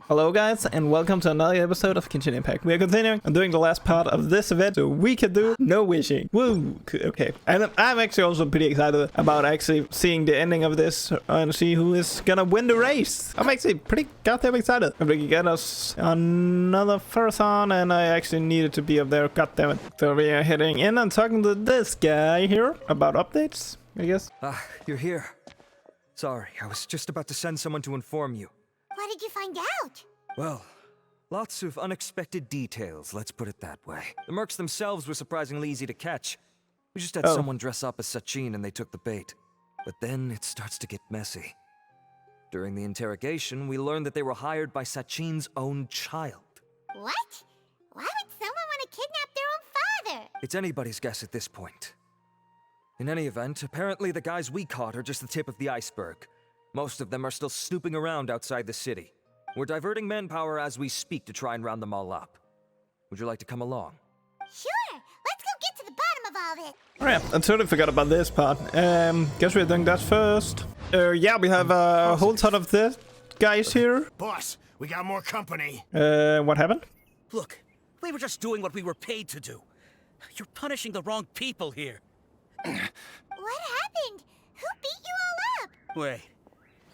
Hello guys, and welcome to another episode of Genshin Impact. We are continuing and doing the last part of this event, so we can do no wishing. Woo! Okay. And I'm actually also pretty excited about actually seeing the ending of this and see who is gonna win the race. I'm actually pretty goddamn excited. If we can get us another Farathon, and I actually needed to be up there, goddammit. So we are heading in and talking to this guy here about updates, I guess. You're here. Sorry, I was just about to send someone to inform you. What did you find out? Well, lots of unexpected details, let's put it that way. The mercs themselves were surprisingly easy to catch. We just had someone dress up as Sachin and they took the bait. But then it starts to get messy. During the interrogation, we learned that they were hired by Sachin's own child. What? Why would someone want to kidnap their own father? It's anybody's guess at this point. In any event, apparently the guys we caught are just the tip of the iceberg. Most of them are still snooping around outside the city. We're diverting manpower as we speak to try and round them all up. Would you like to come along? Sure, let's go get to the bottom of all this. Alright, I totally forgot about this part. Guess we're doing that first. Yeah, we have a whole ton of this guys here. Boss, we got more company. What happened? Look, we were just doing what we were paid to do. You're punishing the wrong people here. What happened? Who beat you all up? Wait,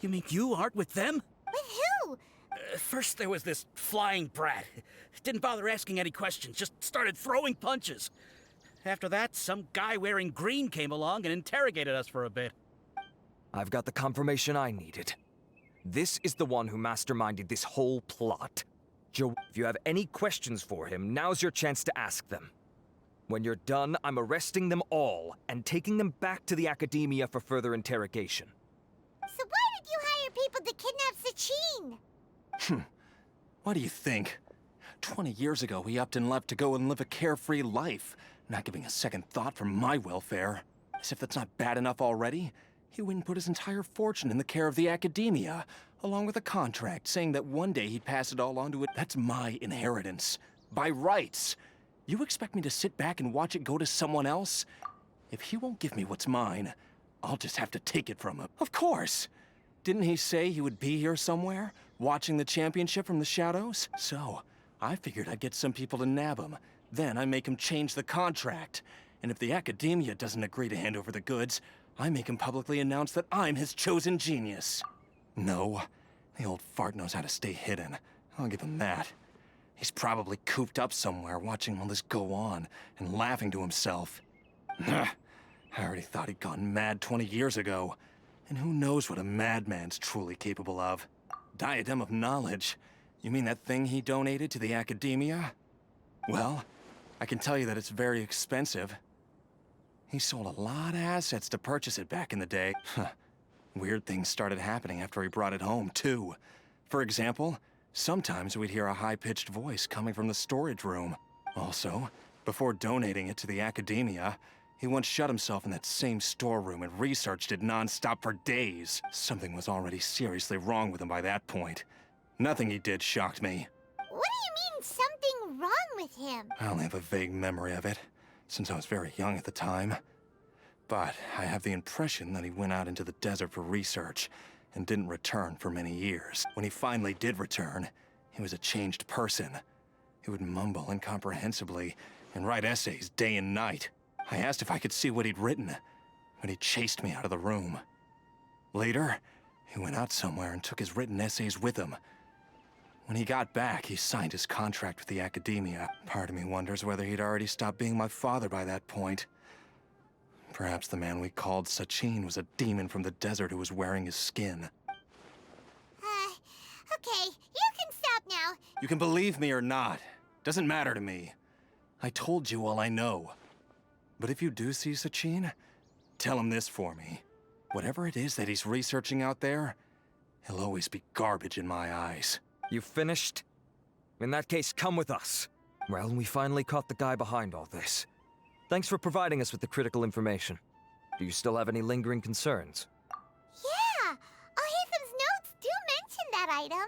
you mean you aren't with them? With who? First there was this flying brat. Didn't bother asking any questions, just started throwing punches. After that, some guy wearing green came along and interrogated us for a bit. I've got the confirmation I needed. This is the one who masterminded this whole plot. Joe, if you have any questions for him, now's your chance to ask them. When you're done, I'm arresting them all and taking them back to the academia for further interrogation. So why did you hire people to kidnap Sachin? What do you think? 20 years ago, he upped and left to go and live a carefree life, not giving a second thought for my welfare. As if that's not bad enough already, he went and put his entire fortune in the care of the academia, along with a contract saying that one day he'd pass it all on to it. That's my inheritance. By rights. You expect me to sit back and watch it go to someone else? If he won't give me what's mine, I'll just have to take it from him. Of course! Didn't he say he would be here somewhere, watching the championship from the shadows? So, I figured I'd get some people to nab him. Then I make him change the contract. And if the academia doesn't agree to hand over the goods, I make him publicly announce that I'm his chosen genius. No, the old fart knows how to stay hidden. I'll give him that. He's probably cooped up somewhere watching all this go on and laughing to himself. I already thought he'd gone mad 20 years ago. And who knows what a madman's truly capable of. Diadem of knowledge? You mean that thing he donated to the academia? Well, I can tell you that it's very expensive. He sold a lot of assets to purchase it back in the day. Weird things started happening after he brought it home, too. For example, sometimes we'd hear a high-pitched voice coming from the storage room. Also, before donating it to the academia, he once shut himself in that same storeroom and researched it non-stop for days. Something was already seriously wrong with him by that point. Nothing he did shocked me. What do you mean, something wrong with him? I only have a vague memory of it, since I was very young at the time. But I have the impression that he went out into the desert for research and didn't return for many years. When he finally did return, he was a changed person. He would mumble incomprehensibly and write essays day and night. I asked if I could see what he'd written, but he chased me out of the room. Later, he went out somewhere and took his written essays with him. When he got back, he signed his contract with the academia. Part of me wonders whether he'd already stopped being my father by that point. Perhaps the man we called Sachin was a demon from the desert who was wearing his skin. Okay, you can stop now. You can believe me or not. Doesn't matter to me. I told you all I know. But if you do see Sachin, tell him this for me. Whatever it is that he's researching out there, he'll always be garbage in my eyes. You finished? In that case, come with us. Well, we finally caught the guy behind all this. Thanks for providing us with the critical information. Do you still have any lingering concerns? Yeah, Ahitham's notes do mention that item.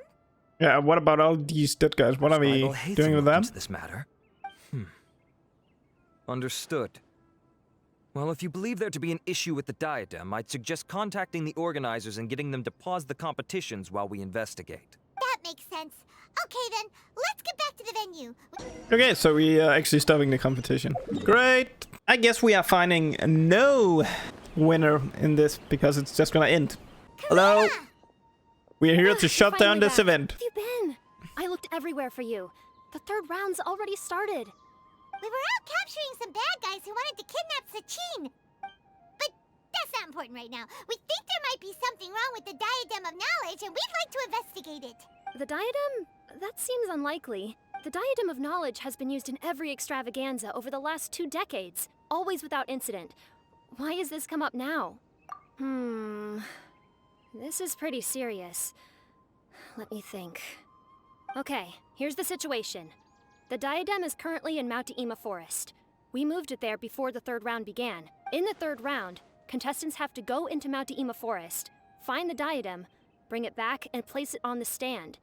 Yeah, what about all these dead guys? What are we doing with them? This matter? Understood. Well, if you believe there to be an issue with the diadem, I'd suggest contacting the organizers and getting them to pause the competitions while we investigate. That makes sense. Okay then, let's get back to the venue. Okay, so we are actually stopping the competition. Great. I guess we are finding no winner in this because it's just gonna end. Hello. We're here to shut down this event. Where have you been? I looked everywhere for you. The third round's already started. We were out capturing some bad guys who wanted to kidnap Sachin. But that's not important right now. We think there might be something wrong with the Diadem of Knowledge, and we'd like to investigate it. The diadem? That seems unlikely. The Diadem of Knowledge has been used in every extravaganza over the last 2 decades, always without incident. Why has this come up now? This is pretty serious. Let me think. Okay, here's the situation. The diadem is currently in Mount Ima Forest. We moved it there before the third round began. In the third round, contestants have to go into Mount Ima Forest, find the diadem, bring it back, and place it on the stand.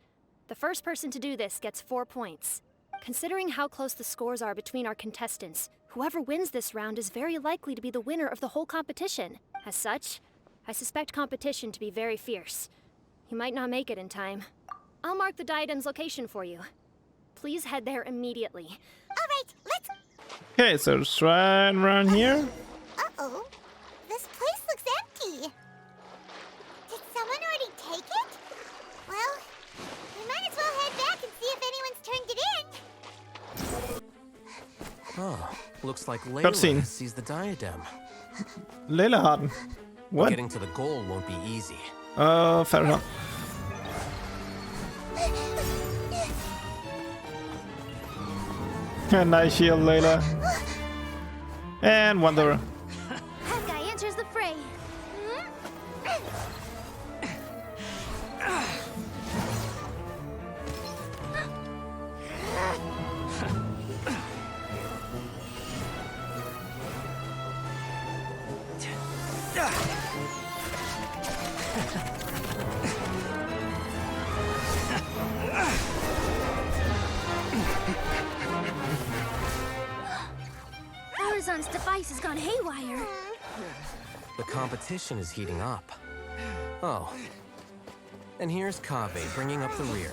The first person to do this gets 4 points. Considering how close the scores are between our contestants, whoever wins this round is very likely to be the winner of the whole competition. As such, I suspect competition to be very fierce. You might not make it in time. I'll mark the diadem's location for you. Please head there immediately. All right, let's... Okay, so it's right around here. Uh-oh. This place looks empty. Did someone already take it? Well, we might as well head back and see if anyone's turned it in. Oh, looks like Cutscene. Layla sees the diadem. Layla Harden. What? Getting to the goal won't be easy. Fair enough. A nice shield, Layla. And Wanderer. That guy enters the fray. Horizon's device has gone haywire. The competition is heating up. Oh. And here's Kaveh bringing up the rear.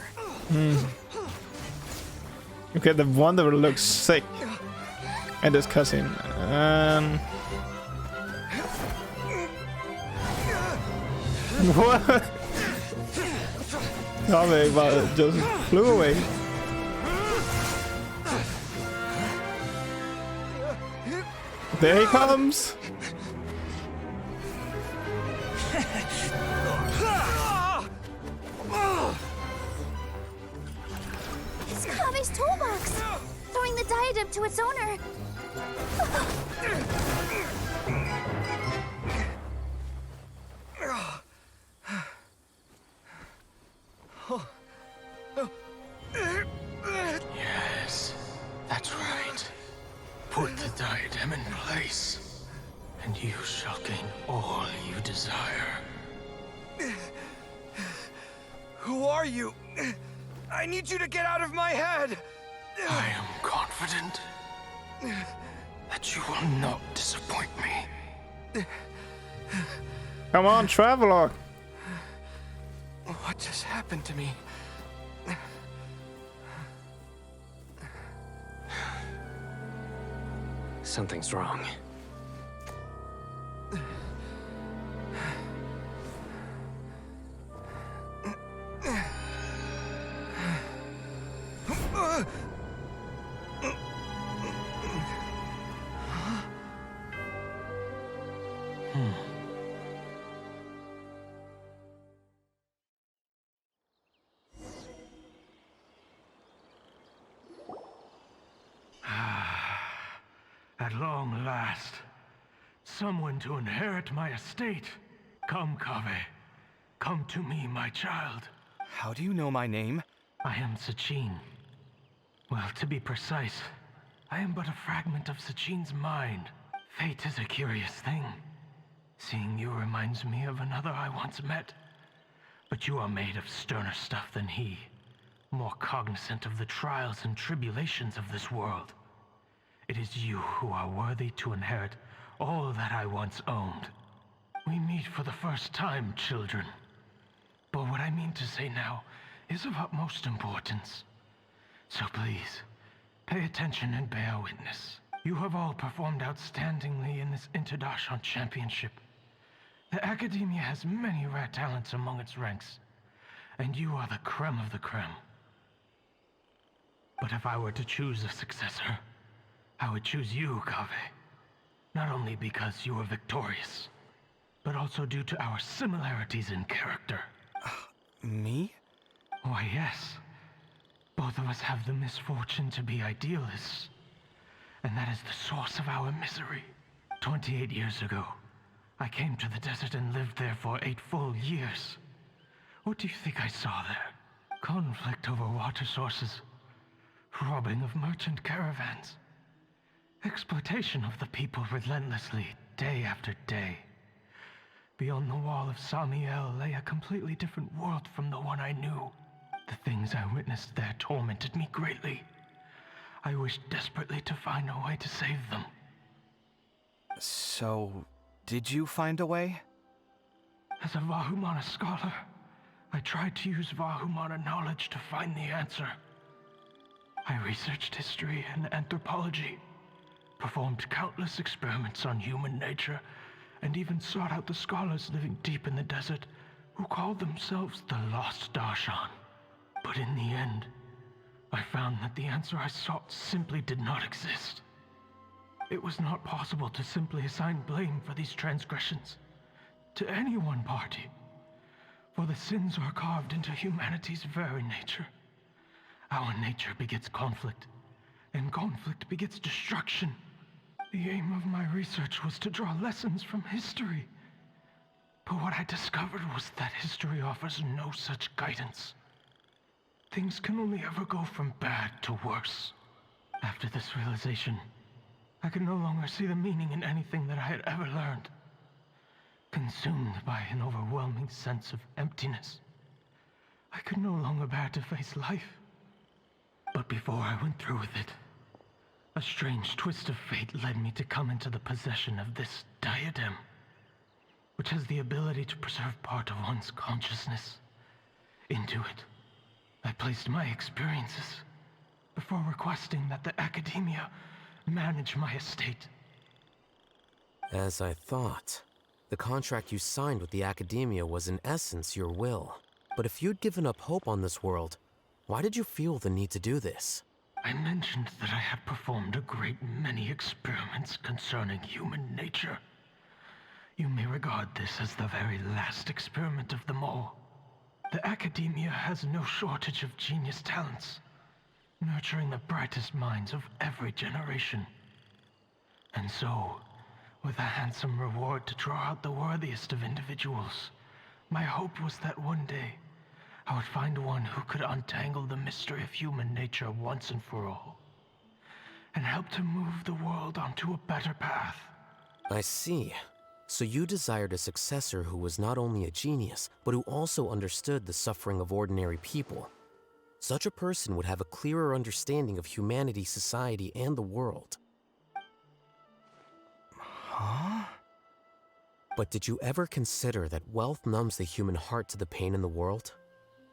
Okay, the Wanderer looks sick. And this cutscene. What? Kaveh just flew away. There he comes! It's Kaveh's toolbox! Throwing the diadem to its owner. Yes, that's right. Put the diadem in place, and you shall gain all you desire. Who are you? I need you to get out of my head! I am confident that you will not disappoint me. Come on, Traveler! What just happened to me? Something's wrong. At long last, someone to inherit my estate. Come, Kaveh. Come to me, my child. How do you know my name? I am Sachin. Well, to be precise, I am but a fragment of Sachin's mind. Fate is a curious thing. Seeing you reminds me of another I once met. But you are made of sterner stuff than he, more cognizant of the trials and tribulations of this world. It is you who are worthy to inherit all that I once owned. We meet for the first time, children. But what I mean to say now is of utmost importance. So please, pay attention and bear witness. You have all performed outstandingly in this International Championship. The Academia has many rare talents among its ranks, and you are the creme of the creme. But if I were to choose a successor, I would choose you, Kaveh. Not only because you were victorious, but also due to our similarities in character. Me? Why, yes. Both of us have the misfortune to be idealists, and that is the source of our misery. 28 years ago, I came to the desert and lived there for 8 full years. What do you think I saw there? Conflict over water sources, robbing of merchant caravans, exploitation of the people relentlessly, day after day. Beyond the wall of Samiel lay a completely different world from the one I knew. The things I witnessed there tormented me greatly. I wished desperately to find a way to save them. So, did you find a way? As a Vahumana scholar, I tried to use Vahumana knowledge to find the answer. I researched history and anthropology, performed countless experiments on human nature, and even sought out the scholars living deep in the desert who called themselves the Lost Darshan. But in the end, I found that the answer I sought simply did not exist. It was not possible to simply assign blame for these transgressions to any one party, for the sins are carved into humanity's very nature. Our nature begets conflict, and conflict begets destruction. The aim of my research was to draw lessons from history. But what I discovered was that history offers no such guidance. Things can only ever go from bad to worse. After this realization, I could no longer see the meaning in anything that I had ever learned. Consumed by an overwhelming sense of emptiness, I could no longer bear to face life. But before I went through with it, a strange twist of fate led me to come into the possession of this diadem, which has the ability to preserve part of one's consciousness. Into it, I placed my experiences before requesting that the Academia manage my estate. As I thought, the contract you signed with the Academia was in essence your will. But if you'd given up hope on this world, why did you feel the need to do this? I mentioned that I had performed a great many experiments concerning human nature. You may regard this as the very last experiment of them all. The Academia has no shortage of genius talents, nurturing the brightest minds of every generation. And so, with a handsome reward to draw out the worthiest of individuals, my hope was that one day, I would find one who could untangle the mystery of human nature once and for all, and help to move the world onto a better path. I see. So you desired a successor who was not only a genius, but who also understood the suffering of ordinary people. Such a person would have a clearer understanding of humanity, society, and the world. Huh? But did you ever consider that wealth numbs the human heart to the pain in the world?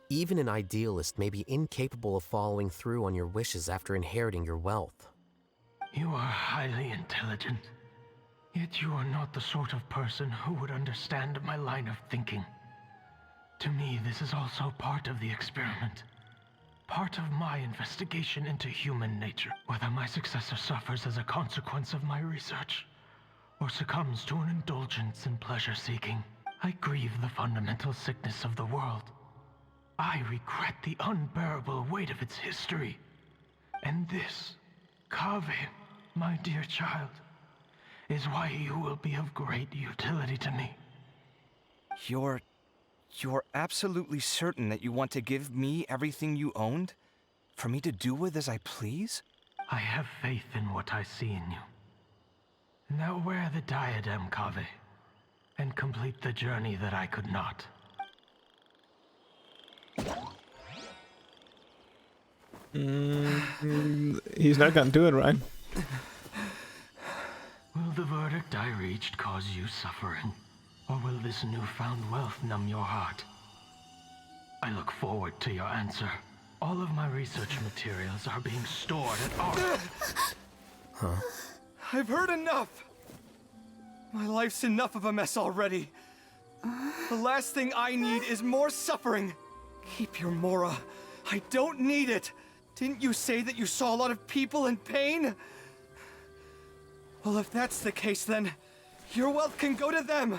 Even an idealist may be incapable of following through on your wishes after inheriting your wealth. You are highly intelligent, yet you are not the sort of person who would understand my line of thinking. To me, this is also part of the experiment. Part of my investigation into human nature. Whether my successor suffers as a consequence of my research, or succumbs to an indulgence in pleasure-seeking, I grieve the fundamental sickness of the world. I regret the unbearable weight of its history. And this, Kaveh, my dear child, is why you will be of great utility to me. You're absolutely certain that you want to give me everything you owned? For me to do with as I please? I have faith in what I see in you. Now wear the diadem, Kaveh, and complete the journey that I could not. He's not gonna do it, right? Will the verdict I reached cause you suffering? Or will this newfound wealth numb your heart? I look forward to your answer. All of my research materials are being stored at our... I've heard enough! My life's enough of a mess already. The last thing I need is more suffering. Keep your Mora. I don't need it. Didn't you say that you saw a lot of people in pain? Well, if that's the case, then your wealth can go to them.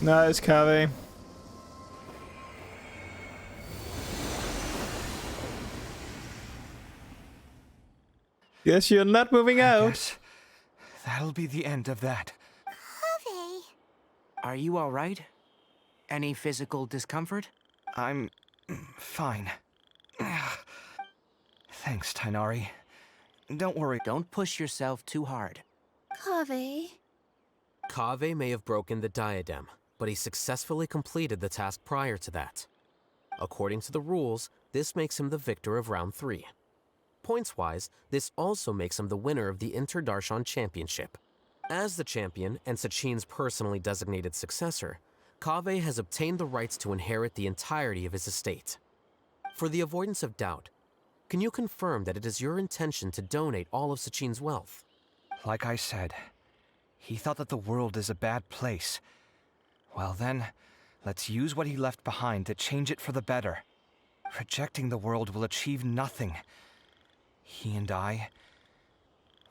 Nice, Kaveh. Guess you're not moving out. Yes, that'll be the end of that. Kaveh. Are you all right? Any physical discomfort? I'm fine. Thanks, Tainari. Don't worry. Don't push yourself too hard. Kaveh. Kaveh may have broken the diadem, but he successfully completed the task prior to that. According to the rules, this makes him the victor of round 3. Points-wise, this also makes him the winner of the Inter-Darshan Championship. As the champion and Sachin's personally designated successor, Kaveh has obtained the rights to inherit the entirety of his estate. For the avoidance of doubt, can you confirm that it is your intention to donate all of Sachin's wealth? Like I said, he thought that the world is a bad place. Well then, let's use what he left behind to change it for the better. Rejecting the world will achieve nothing. He and I,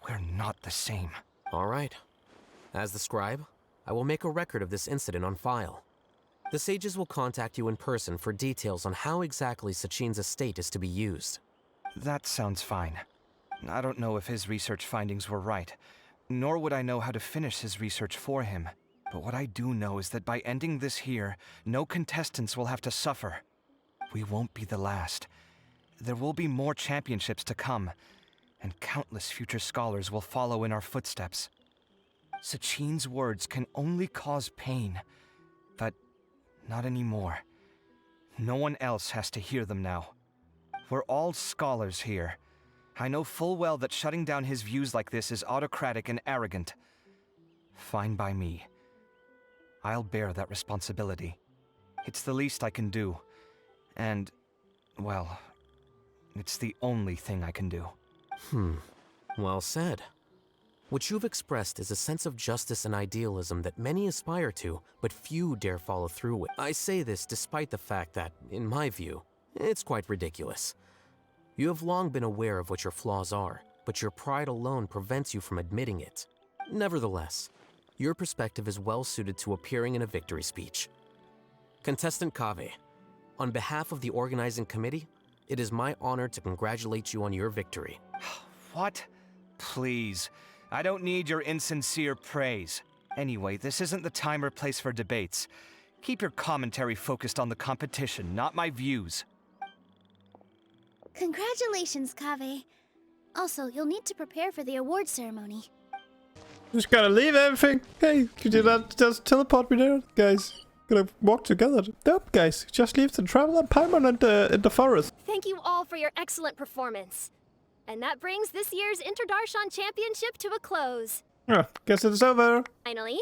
we're not the same. All right. As the scribe, I will make a record of this incident on file. The sages will contact you in person for details on how exactly Sachin's estate is to be used. That sounds fine. I don't know if his research findings were right, nor would I know how to finish his research for him. But what I do know is that by ending this here, no contestants will have to suffer. We won't be the last. There will be more championships to come, and countless future scholars will follow in our footsteps. Sachin's words can only cause pain, but not anymore. No one else has to hear them now. We're all scholars here. I know full well that shutting down his views like this is autocratic and arrogant. Fine by me. I'll bear that responsibility. It's the least I can do. And, well, it's the only thing I can do. Well said. What you've expressed is a sense of justice and idealism that many aspire to, but few dare follow through with. I say this despite the fact that, in my view, it's quite ridiculous. You have long been aware of what your flaws are, but your pride alone prevents you from admitting it. Nevertheless, your perspective is well suited to appearing in a victory speech. Contestant Kaveh, on behalf of the organizing committee, it is my honor to congratulate you on your victory. What? Please. I don't need your insincere praise. Anyway, this isn't the time or place for debates. Keep your commentary focused on the competition, not my views. Congratulations, Kaveh. Also, you'll need to prepare for the award ceremony. Just gotta leave everything. Hey, could you not just teleport me there, guys? Gonna walk together. Nope, guys. Just leave the travel and Paimon in the forest. Thank you all for your excellent performance. And that brings this year's Inter-Darshan Championship to a close. Guess it's over. Finally,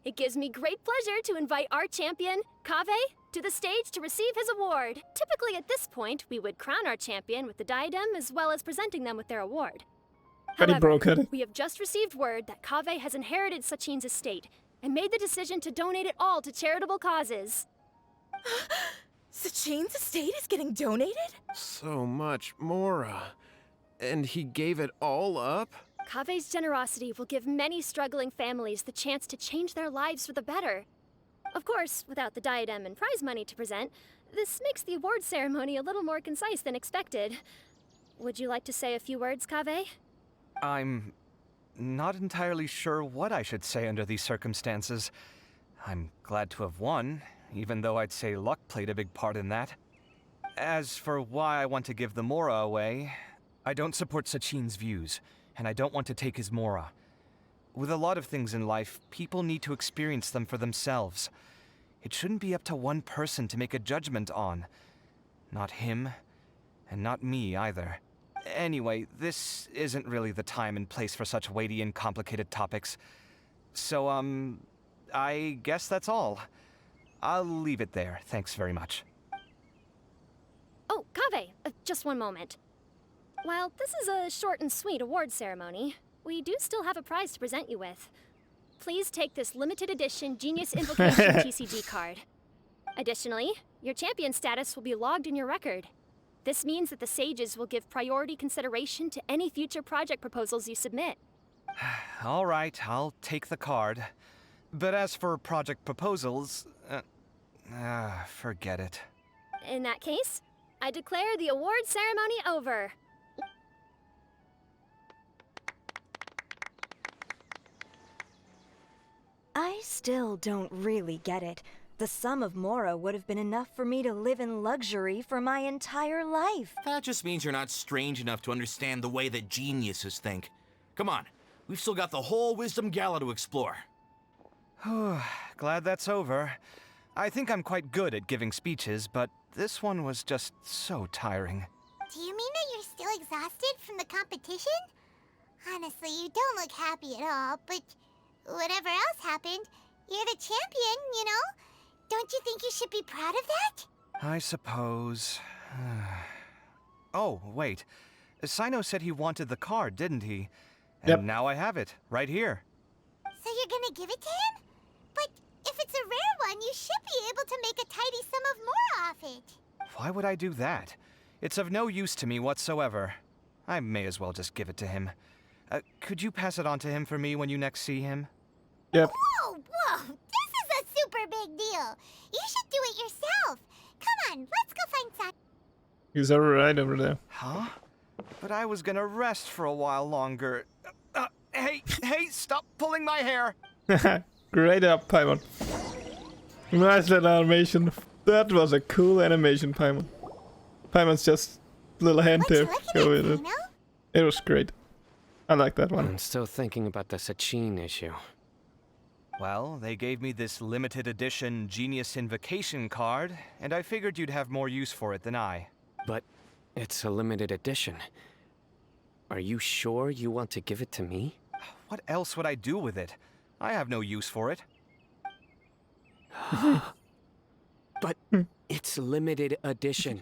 it gives me great pleasure to invite our champion, Kaveh, to the stage to receive his award. Typically at this point, we would crown our champion with the diadem as well as presenting them with their award. But he However, broke it. we have just received word that Kaveh has inherited Sachin's estate and made the decision to donate it all to charitable causes. Sachin's estate is getting donated? So much Mora. And he gave it all up? Kaveh's generosity will give many struggling families the chance to change their lives for the better. Of course, without the diadem and prize money to present, this makes the award ceremony a little more concise than expected. Would you like to say a few words, Kaveh? I'm not entirely sure what I should say under these circumstances. I'm glad to have won, even though I'd say luck played a big part in that. As for why I want to give the Mora away, I don't support Sachin's views, and I don't want to take his Mora. With a lot of things in life, people need to experience them for themselves. It shouldn't be up to one person to make a judgment on. Not him, and not me either. Anyway, this isn't really the time and place for such weighty and complicated topics. So, I guess that's all. I'll leave it there. Thanks very much. Kaveh, just one moment. While this is a short and sweet award ceremony, we do still have a prize to present you with. Please take this limited edition Genius Invocation TCG card. Additionally, your champion status will be logged in your record. This means that the Sages will give priority consideration to any future project proposals you submit. All right, I'll take the card. But as for project proposals, forget it. In that case, I declare the award ceremony over. I still don't really get it. The sum of Mora would have been enough for me to live in luxury for my entire life. That just means you're not strange enough to understand the way that geniuses think. Come on, we've still got the whole Wisdom Gala to explore. Glad that's over. I think I'm quite good at giving speeches, but this one was just so tiring. Do you mean that you're still exhausted from the competition? Honestly, you don't look happy at all, but whatever else happened, you're the champion, you know? Don't you think you should be proud of that? I suppose. Oh, wait. Sino said he wanted the card, didn't he? And now I have it, right here. So you're gonna give it to him? But if it's a rare one, you should be able to make a tidy sum of more off it. Why would I do that? It's of no use to me whatsoever. I may as well just give it to him. Could you pass it on to him for me when you next see him? Yep. Whoa! This is a super big deal. You should do it yourself. Come on, let's go find Saki. He's right over there. Huh? But I was gonna rest for a while longer. Hey, stop pulling my hair! Great up, Paimon. Nice little animation. That was a cool animation, Paimon. Paimon's just little hand there. Go with it. It was great. I like that one. I'm still thinking about the Sachin issue. Well, they gave me this limited edition Genius Invocation card, and I figured you'd have more use for it than I. But it's a limited edition. Are you sure you want to give it to me? What else would I do with it? I have no use for it. But it's limited edition.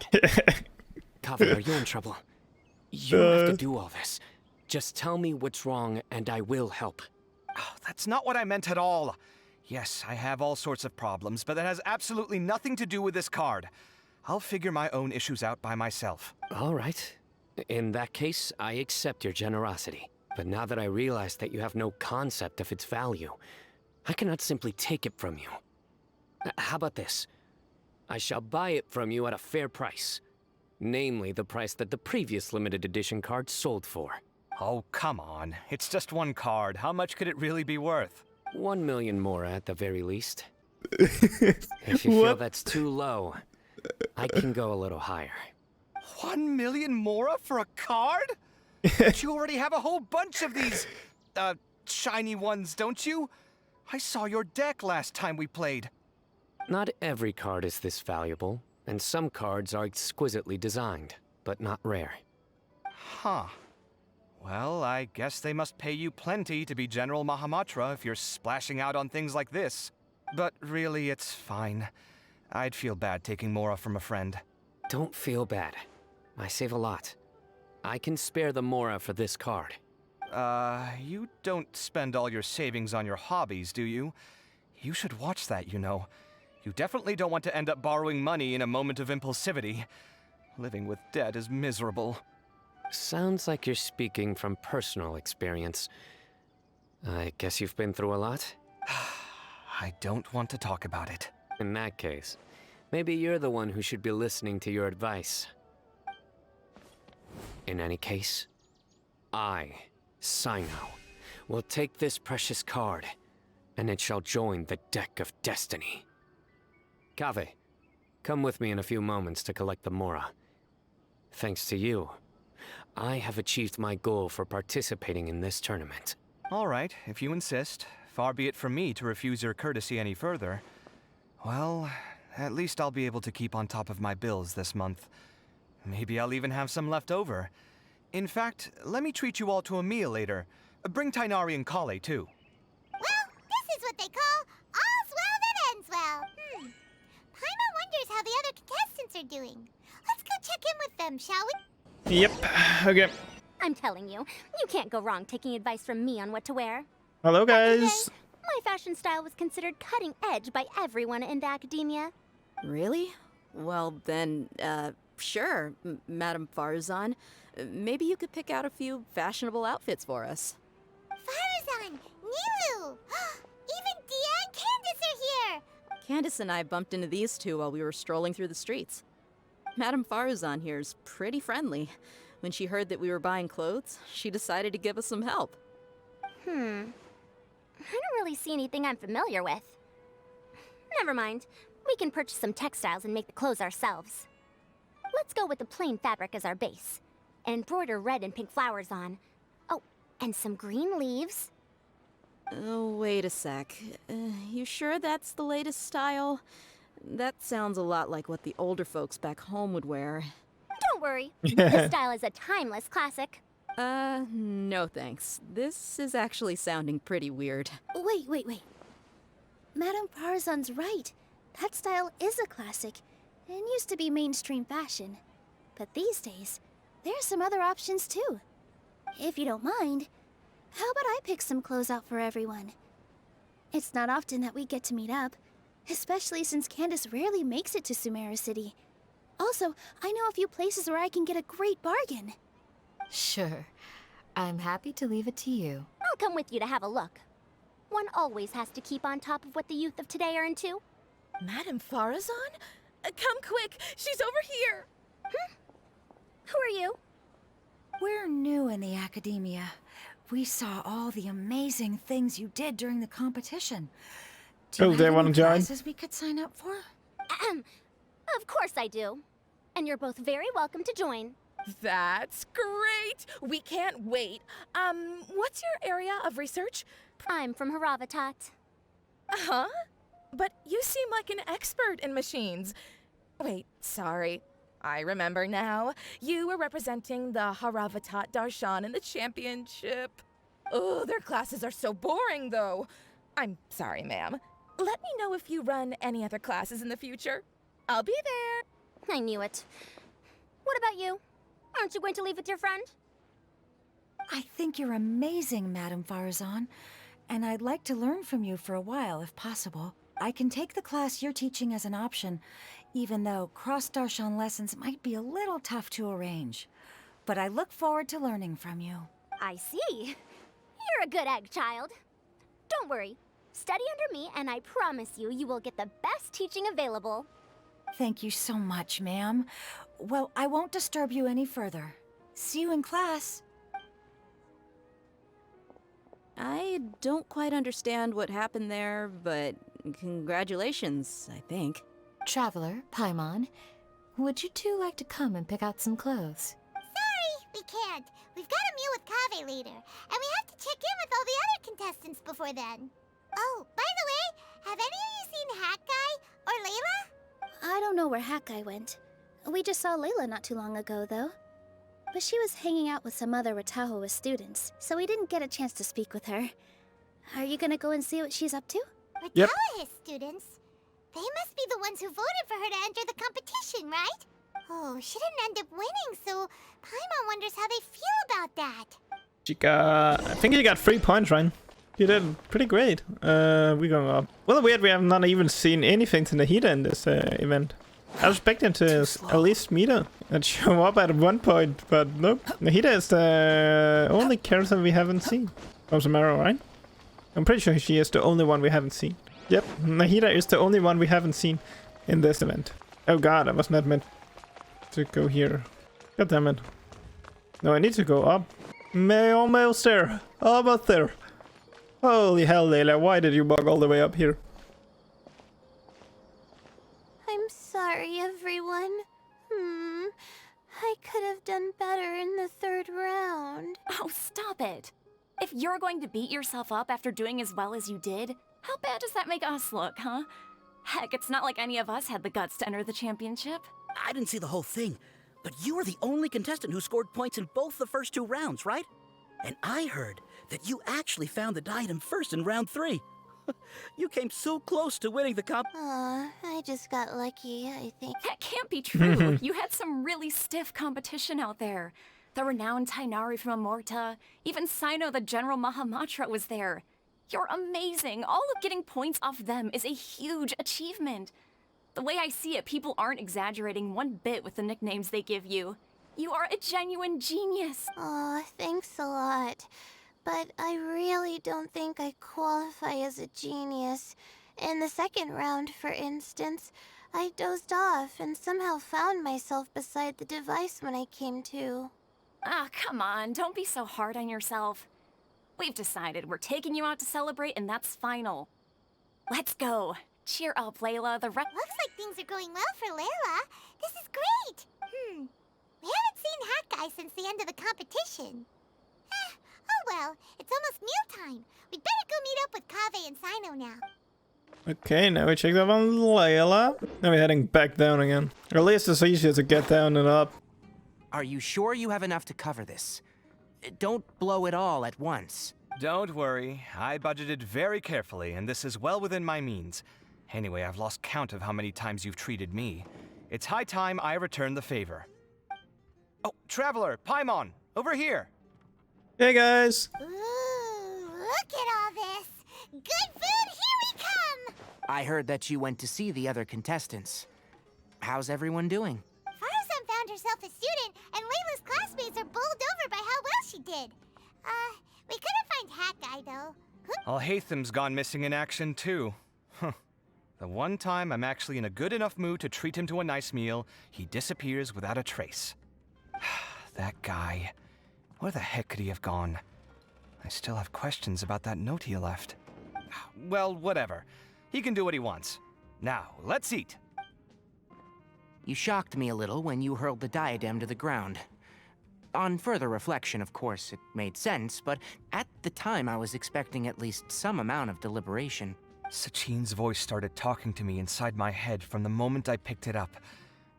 Kaveh, are you in trouble? You don't have to do all this. Just tell me what's wrong and I will help. Oh, that's not what I meant at all. Yes, I have all sorts of problems, but that has absolutely nothing to do with this card. I'll figure my own issues out by myself. All right. In that case, I accept your generosity. But now that I realize that you have no concept of its value, I cannot simply take it from you. How about this? I shall buy it from you at a fair price. Namely, the price that the previous limited edition card sold for. Oh, come on. It's just one card. How much could it really be worth? 1 million more at the very least. If you feel that's too low, I can go a little higher. 1 million more for a card? But you already have a whole bunch of these, shiny ones, don't you? I saw your deck last time we played. Not every card is this valuable, and some cards are exquisitely designed, but not rare. Huh. Well, I guess they must pay you plenty to be General Mahamatra if you're splashing out on things like this. But really, it's fine. I'd feel bad taking Mora from a friend. Don't feel bad. I save a lot. I can spare the Mora for this card. You don't spend all your savings on your hobbies, do you? You should watch that, you know. You definitely don't want to end up borrowing money in a moment of impulsivity. Living with debt is miserable. Sounds like you're speaking from personal experience. I guess you've been through a lot? I don't want to talk about it. In that case, maybe you're the one who should be listening to your advice. In any case, I, Sino, will take this precious card, and it shall join the deck of destiny. Kaveh, come with me in a few moments to collect the Mora. Thanks to you, I have achieved my goal for participating in this tournament. All right, if you insist. Far be it from me to refuse your courtesy any further. Well, at least I'll be able to keep on top of my bills this month. Maybe I'll even have some left over. In fact, let me treat you all to a meal later. Bring Tainari and Kale, too. Well, this is what they call all's well that ends well. Paimon wonders how the other contestants are doing. Let's go check in with them, shall we? Yep. Okay. I'm telling you, you can't go wrong taking advice from me on what to wear. Hello, guys. My fashion style was considered cutting edge by everyone in the academia. Really? Well, then, sure, Madame Farazan. Maybe you could pick out a few fashionable outfits for us. Farazan! Nilu! Even Dia and Candace are here! Candace and I bumped into these two while we were strolling through the streets. Madame Farazan here's pretty friendly. When she heard that we were buying clothes, she decided to give us some help. I don't really see anything I'm familiar with. Never mind. We can purchase some textiles and make the clothes ourselves. Let's go with the plain fabric as our base. And embroider red and pink flowers on. Oh, and some green leaves. Oh, wait a sec. You sure that's the latest style? That sounds a lot like what the older folks back home would wear. Don't worry. This style is a timeless classic. No thanks. This is actually sounding pretty weird. Wait. Madame Farazan's right. That style is a classic, and used to be mainstream fashion. But these days, there's some other options too. If you don't mind, how about I pick some clothes out for everyone? It's not often that we get to meet up, especially since Candace rarely makes it to Sumeru City. Also, I know a few places where I can get a great bargain. Sure. I'm happy to leave it to you. I'll come with you to have a look. One always has to keep on top of what the youth of today are into. Madame Farazan? Come quick! She's over here! Who are you? We're new in the academia. We saw all the amazing things you did during the competition. Do you they have want any to join? classes we could sign up for? Of course I do. And you're both very welcome to join. That's great! We can't wait. What's your area of research? I'm from Haravatat. Huh? But you seem like an expert in machines. Wait, sorry. I remember now. You were representing the Haravatat Darshan in the championship. Oh, their classes are so boring, though. I'm sorry, ma'am. Let me know if you run any other classes in the future. I'll be there. I knew it. What about you? Aren't you going to leave with your friend? I think you're amazing, Madame Farazan, and I'd like to learn from you for a while, if possible. I can take the class you're teaching as an option, even though cross-Darshan lessons might be a little tough to arrange. But I look forward to learning from you. I see. You're a good egg, child. Don't worry. Study under me, and I promise you, you will get the best teaching available. Thank you so much, ma'am. Well, I won't disturb you any further. See you in class. I don't quite understand what happened there, but congratulations, I think. Traveler, Paimon, would you two like to come and pick out some clothes? Sorry, we can't. We've got a meal with Kaveh later, and we have to check in with all the other contestants before then. Oh, by the way, have any of you seen Hat Guy or Layla? I don't know where Hat Guy went. We just saw Layla not too long ago, though. But she was hanging out with some other Ratahoa students, so we didn't get a chance to speak with her. Are you gonna go and see what she's up to? Yep. His students? They must be the ones who voted for her to enter the competition, right? Oh, she didn't end up winning, so Paimon wonders how they feel about that. She got... I think she got 3 points, right? You did pretty great. We're going up. Well, weird, we have not even seen anything to Nahida in this event. I was expecting to at least meet her and show up at one point, but nope. Nahida is the only character we haven't seen. From Sumeru, right? I'm pretty sure she is the only one we haven't seen. Yep, Nahida is the only one we haven't seen in this event. Oh god, I was not meant to go here. God damn it. No, I need to go up. Almost there. Almost there. Holy hell, Layla, why did you walk all the way up here? I'm sorry, everyone. I could have done better in the 3rd round. Oh, stop it. If you're going to beat yourself up after doing as well as you did, how bad does that make us look, huh? Heck, it's not like any of us had the guts to enter the championship. I didn't see the whole thing, but you were the only contestant who scored points in both the first 2 rounds, right? And I heard that you actually found the diadem first in round 3. You came so close to winning the comp. Aw, I just got lucky, I think. That can't be true. You had some really stiff competition out there. The renowned Tainari from Amorta, even Sino the General Mahamatra was there. You're amazing. All of getting points off them is a huge achievement. The way I see it, people aren't exaggerating one bit with the nicknames they give you. You are a genuine genius. Aw, thanks a lot. But I really don't think I qualify as a genius. In the second round, for instance, I dozed off and somehow found myself beside the device when I came to. Ah, come on. Don't be so hard on yourself. We've decided we're taking you out to celebrate, and that's final. Let's go. Cheer up, Layla. Looks like things are going well for Layla. This is great. We haven't seen Hat Guy since the end of the competition. Oh well, it's almost mealtime. We'd better go meet up with Kaveh and Sino now. Okay, now we checked up on Layla. Now we're heading back down again. Or at least it's easier to get down and up. Are you sure you have enough to cover this? Don't blow it all at once. Don't worry, I budgeted very carefully, and this is well within my means. Anyway, I've lost count of how many times you've treated me. It's high time I return the favor. Oh, Traveler, Paimon, over here! Hey guys! Ooh, look at all this! Good food, here we come! I heard that you went to see the other contestants. How's everyone doing? Farazan found herself a student, and Layla's classmates are bowled over by how well she did. We couldn't find Hat Guy, though. Al-Haytham's gone missing in action, too. Huh. The one time I'm actually in a good enough mood to treat him to a nice meal, he disappears without a trace. That guy. Where the heck could he have gone? I still have questions about that note he left. Well, whatever. He can do what he wants. Now, let's eat. You shocked me a little when you hurled the diadem to the ground. On further reflection, of course, it made sense, but at the time I was expecting at least some amount of deliberation. Sachin's voice started talking to me inside my head from the moment I picked it up.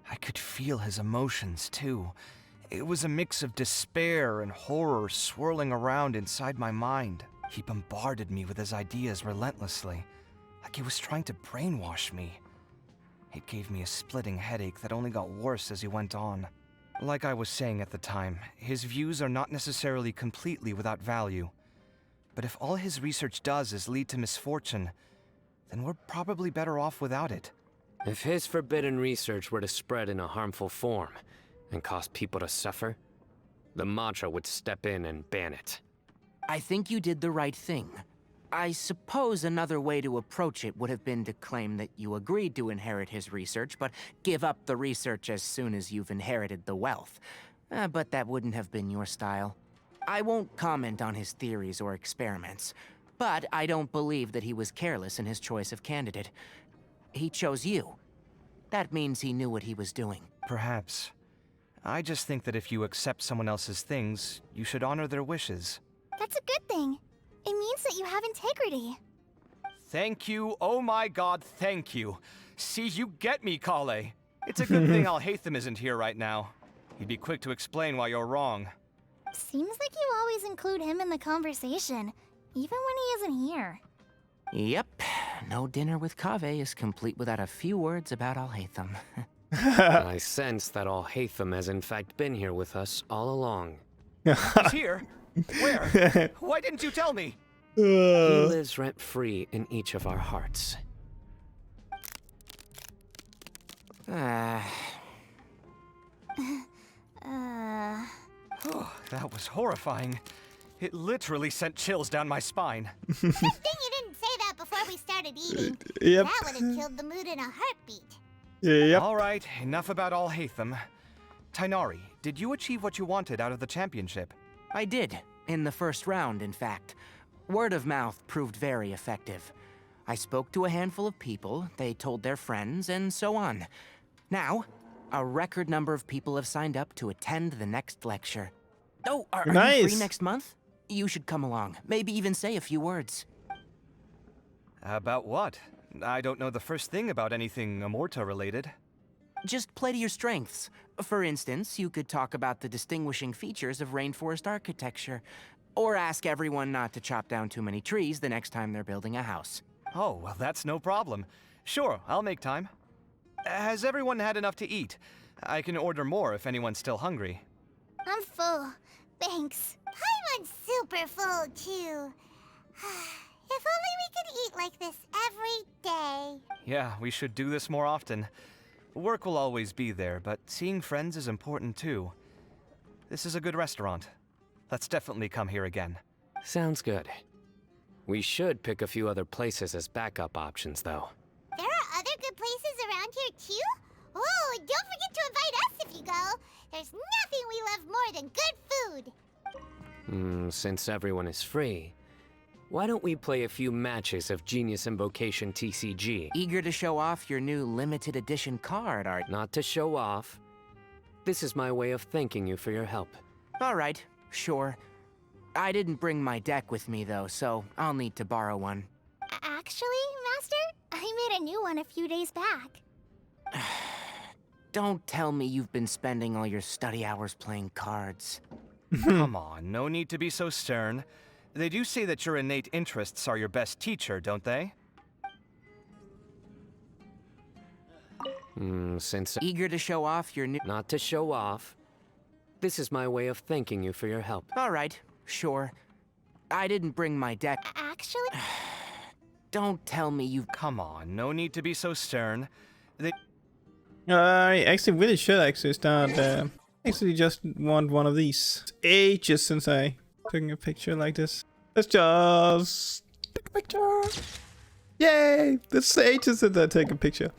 I could feel his emotions, too. It was a mix of despair and horror swirling around inside my mind. He bombarded me with his ideas relentlessly, like he was trying to brainwash me. It gave me a splitting headache that only got worse as he went on. Like I was saying at the time, his views are not necessarily completely without value. But if all his research does is lead to misfortune, then we're probably better off without it. If his forbidden research were to spread in a harmful form and cause people to suffer, the Matra would step in and ban it. I think you did the right thing. I suppose another way to approach it would have been to claim that you agreed to inherit his research, but give up the research as soon as you've inherited the wealth. But that wouldn't have been your style. I won't comment on his theories or experiments, but I don't believe that he was careless in his choice of candidate. He chose you. That means he knew what he was doing. Perhaps. I just think that if you accept someone else's things, you should honor their wishes. That's a good thing. It means that you have integrity. Thank you, oh my god, thank you. See, you get me, Kale. It's a good thing Al-Haytham isn't here right now. He'd be quick to explain why you're wrong. Seems like you always include him in the conversation, even when he isn't here. Yep. No dinner with Kaveh is complete without a few words about Al-Haytham. I sense that Al-Haytham has in fact been here with us all along. He's here? Where? Why didn't you tell me? He lives rent-free in each of our hearts. Oh, that was horrifying. It literally sent chills down my spine. Good thing you didn't say that before we started eating. Yep. That would have killed the mood in a heartbeat. Yep. All right, enough about Al-Haytham. Tainari, did you achieve what you wanted out of the championship? I did, in the first round, in fact. Word of mouth proved very effective. I spoke to a handful of people, they told their friends, and so on. Now, a record number of people have signed up to attend the next lecture. Oh, are you free next month? You should come along, maybe even say a few words. About what? I don't know the first thing about anything Amorta related. Just play to your strengths. For instance, you could talk about the distinguishing features of rainforest architecture, or ask everyone not to chop down too many trees the next time they're building a house. Oh, well, that's no problem. Sure, I'll make time. Has everyone had enough to eat? I can order more if anyone's still hungry. I'm full. Thanks. Paimon's super full, too. If only we could eat like this every day. Yeah, we should do this more often. Work will always be there, but seeing friends is important too. This is a good restaurant. Let's definitely come here again. Sounds good. We should pick a few other places as backup options, though. There are other good places around here, too? Oh, and don't forget to invite us if you go. There's nothing we love more than good food. Since everyone is free, why don't we play a few matches of Genius Invocation TCG? Eager to show off your new limited edition card, Art? Not to show off. This is my way of thanking you for your help. All right, sure. I didn't bring my deck with me, though, so I'll need to borrow one. Actually, Master, I made a new one a few days back. Don't tell me you've been spending all your study hours playing cards. Come on, no need to be so stern. They do say that your innate interests are your best teacher, don't they? Since Eager to show off your new... Not to show off. This is my way of thanking you for your help. All right, sure. I didn't bring my deck. Actually... Don't tell me you've... Come on, no need to be so stern. They... I actually really should actually start... actually just want one of these. It's ages since I took a picture like this. Let's just... take a picture! Yay! This is ages since I take a picture.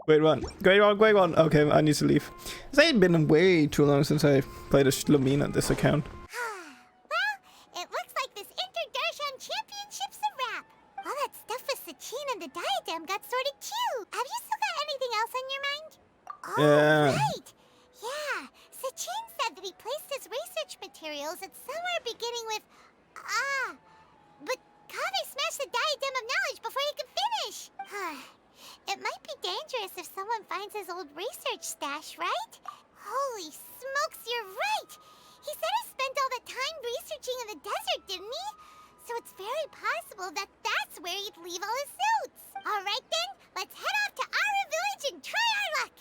Great one. Great one, great one. Okay, I need to leave. It's ain't been way too long since I played a Shlomine on this account. Well, it looks like this Inter-Darshan Championship's a wrap. All that stuff with Sachin and the diadem got sorted too. Have you still got anything else on your mind? Oh, Yeah. right. Yeah, Sachin said that he placed his research materials at somewhere beginning with... but Kaveh smashed the diadem of knowledge before he could finish. It might be dangerous if someone finds his old research stash, right? Holy smokes, you're right! He said he spent all that time researching in the desert, didn't he? So it's very possible that that's where he'd leave all his notes. Alright then, let's head off to Ara Village and try our luck!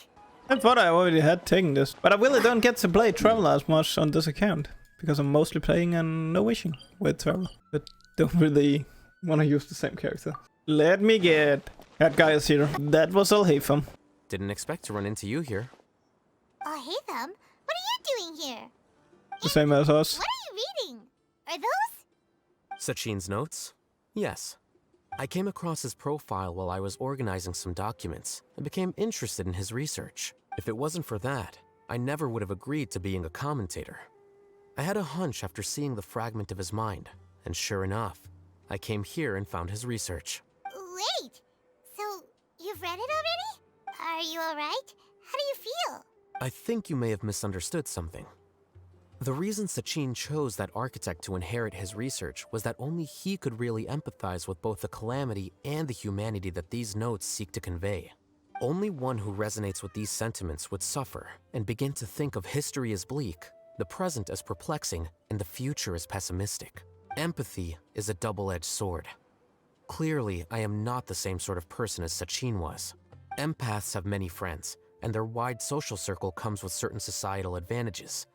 I thought I already had taken this, but I really don't get to play Traveler as much on this account, because I'm mostly playing on No Wishing with Traveler, but don't really want to use the same character. Let me get... That guy is here. That was all Haytham. Didn't expect to run into you here. Oh, Haytham, what are you doing here? The same as us. What are you reading? Are those... Sachin's notes? Yes. I came across his profile while I was organizing some documents and became interested in his research. If it wasn't for that, I never would have agreed to being a commentator. I had a hunch after seeing the fragment of his mind, and sure enough, I came here and found his research. Wait! So, you've read it already? Are you alright? How do you feel? I think you may have misunderstood something. The reason Sachin chose that architect to inherit his research was that only he could really empathize with both the calamity and the humanity that these notes seek to convey. Only one who resonates with these sentiments would suffer and begin to think of history as bleak, the present as perplexing, and the future as pessimistic. Empathy is a double-edged sword. Clearly, I am not the same sort of person as Sachin was. Empaths have many friends, and their wide social circle comes with certain societal advantages.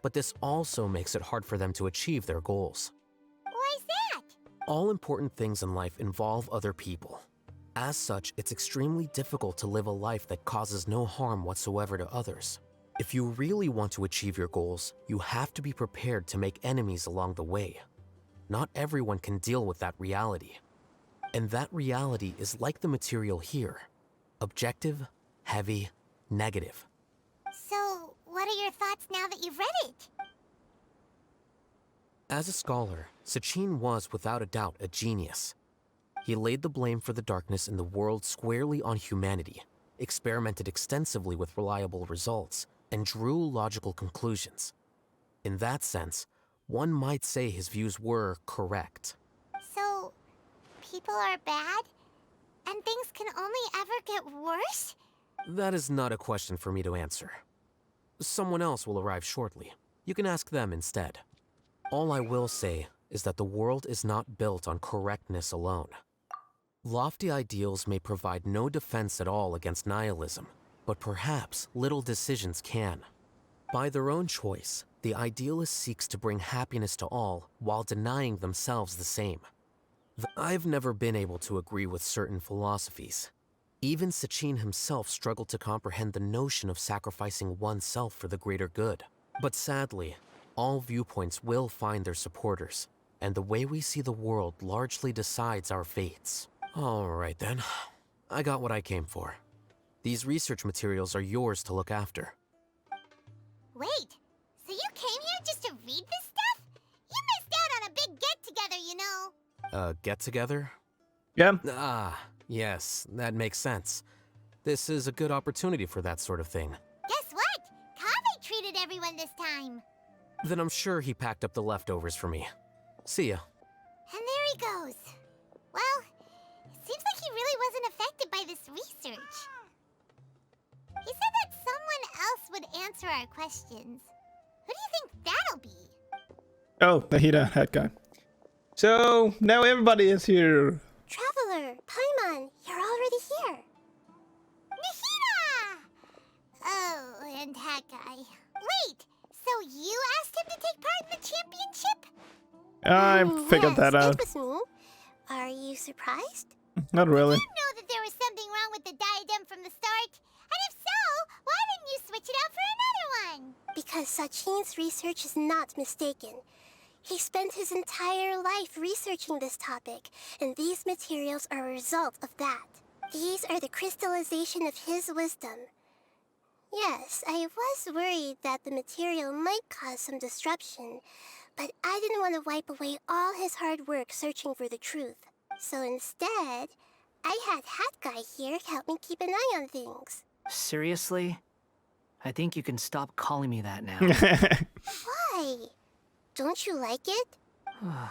But this also makes it hard for them to achieve their goals. Why's that? All important things in life involve other people. As such, it's extremely difficult to live a life that causes no harm whatsoever to others. If you really want to achieve your goals, you have to be prepared to make enemies along the way. Not everyone can deal with that reality. And that reality is like the material here. Objective, heavy, negative. So, what are your thoughts now that you've read it? As a scholar, Sachin was without a doubt a genius. He laid the blame for the darkness in the world squarely on humanity, experimented extensively with reliable results, and drew logical conclusions. In that sense, one might say his views were correct. So, people are bad? And things can only ever get worse? That is not a question for me to answer. Someone else will arrive shortly. You can ask them instead. All I will say is that the world is not built on correctness alone. Lofty ideals may provide no defense at all against nihilism, but perhaps little decisions can. By their own choice, the idealist seeks to bring happiness to all while denying themselves the same. I've never been able to agree with certain philosophies. Even Sachin himself struggled to comprehend the notion of sacrificing oneself for the greater good. But sadly, all viewpoints will find their supporters, and the way we see the world largely decides our fates. All right then, I got what I came for. These research materials are yours to look after. Wait, so you came here just to read this stuff? You missed out on a big get-together, you know. Get-together? Yeah. Ah, yes, that makes sense. This is a good opportunity for that sort of thing. Guess what? Kaveh treated everyone this time. Then I'm sure he packed up the leftovers for me. See ya. And there he goes. Well, it seems like he really wasn't affected by this research. He said that someone else would answer our questions. Who do you think that'll be? Oh, the Hida head guy. So, now everybody is here. Traveler, Paimon, you're already here. Nahida! Oh, and that guy. Wait, so you asked him to take part in the championship? I figured that out. It was me. Are you surprised? Not really. I didn't know that there was something wrong with the diadem from the start. And if so, why didn't you switch it out for another one? Because Sachin's research is not mistaken. He spent his entire life researching this topic, and these materials are a result of that. These are the crystallization of his wisdom. Yes, I was worried that the material might cause some disruption, but I didn't want to wipe away all his hard work searching for the truth. So instead, I had Hat Guy here help me keep an eye on things. Seriously? I think you can stop calling me that now. Why? Don't you like it? Well,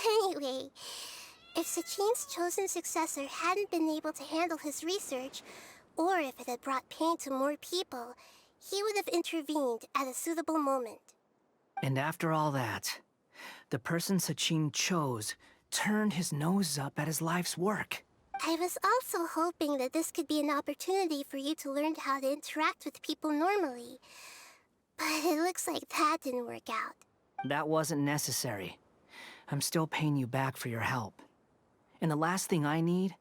anyway, if Sachin's chosen successor hadn't been able to handle his research, or if it had brought pain to more people, he would have intervened at a suitable moment. And after all that, the person Sachin chose turned his nose up at his life's work. I was also hoping that this could be an opportunity for you to learn how to interact with people normally. But it looks like that didn't work out. That wasn't necessary. I'm still paying you back for your help. And the last thing I need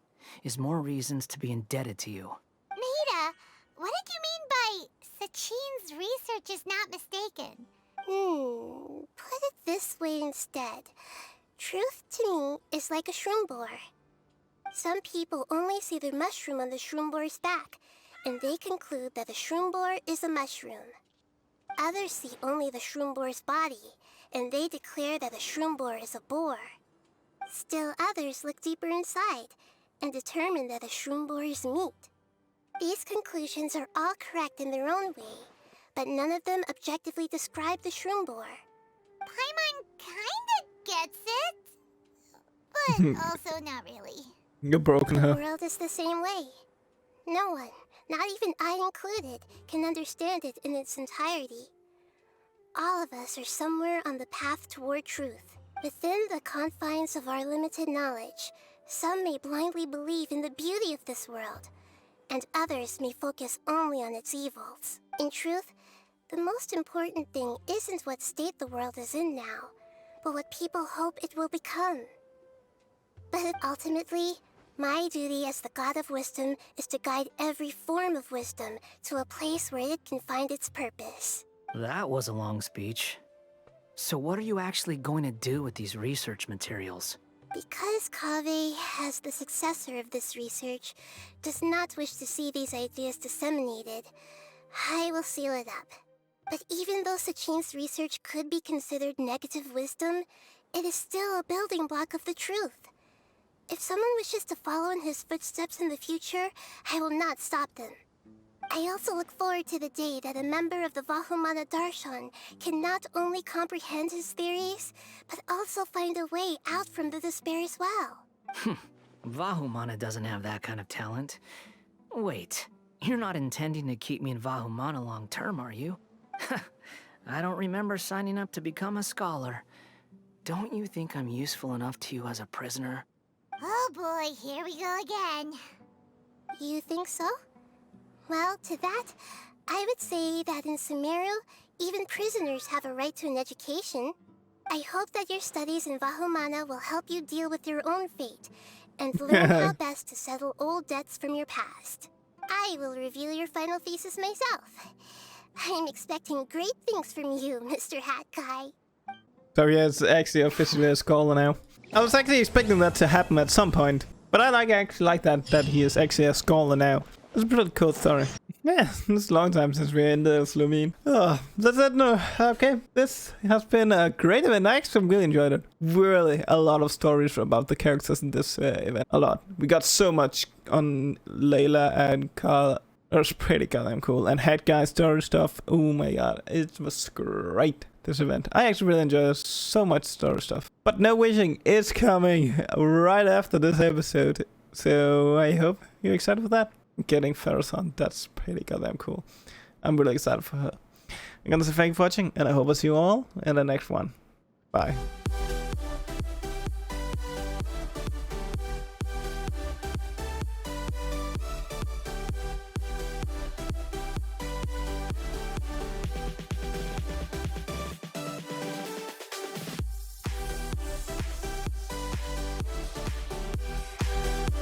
is more reasons to be indebted to you. Nahida, what did you mean by Sachin's research is not mistaken? Put it this way instead. Truth to me is like a shroom boar. Some people only see the mushroom on the shroom boar's back, and they conclude that the shroom boar is a mushroom. Others see only the shroom boar's body, and they declare that the shroom boar is a boar. Still others look deeper inside, and determine that the shroom boar is meat. These conclusions are all correct in their own way, but none of them objectively describe the shroom boar. Paimon kinda gets it, but also not really. You're broken, huh? The world is the same way. No one, not even I included, can understand it in its entirety. All of us are somewhere on the path toward truth. Within the confines of our limited knowledge, some may blindly believe in the beauty of this world, and others may focus only on its evils. In truth, the most important thing isn't what state the world is in now, but what people hope it will become. But ultimately, my duty as the God of Wisdom is to guide every form of wisdom to a place where it can find its purpose. That was a long speech. So what are you actually going to do with these research materials? Because Kaveh, as the successor of this research, does not wish to see these ideas disseminated, I will seal it up. But even though Sachin's research could be considered negative wisdom, it is still a building block of the truth. If someone wishes to follow in his footsteps in the future, I will not stop them. I also look forward to the day that a member of the Vahumana Darshan can not only comprehend his theories, but also find a way out from the despair as well. Vahumana doesn't have that kind of talent. Wait, you're not intending to keep me in Vahumana long term, are you? I don't remember signing up to become a scholar. Don't you think I'm useful enough to you as a prisoner? Oh, Oh boy, here we go again. You think so? Well, to that, I would say that in Sumeru, even prisoners have a right to an education. I hope that your studies in Vahumana will help you deal with your own fate and learn how best to settle old debts from your past. I will review your final thesis myself. I'm expecting great things from you, Mr. Hat Guy. So yeah, it's actually officially a scholar now. I was actually expecting that to happen at some point, but I actually like that he is actually a scholar now. It's a pretty cool story. Yeah, it's a long time since we ended Slumine. Oh, that's it. No, okay. This has been a great event. I actually really enjoyed it. Really, a lot of stories about the characters in this event. A lot. We got so much on Layla and Carl. It was pretty goddamn cool. And Hat Guy story stuff. Oh my god, it was great. This event. I actually really enjoyed so much story stuff. But No Wishing is coming right after this episode. So I hope you're excited for that. Getting Farazan, that's pretty goddamn cool. I'm really excited for her. I'm gonna say thank you for watching, and I hope I see you all in the next one. Bye.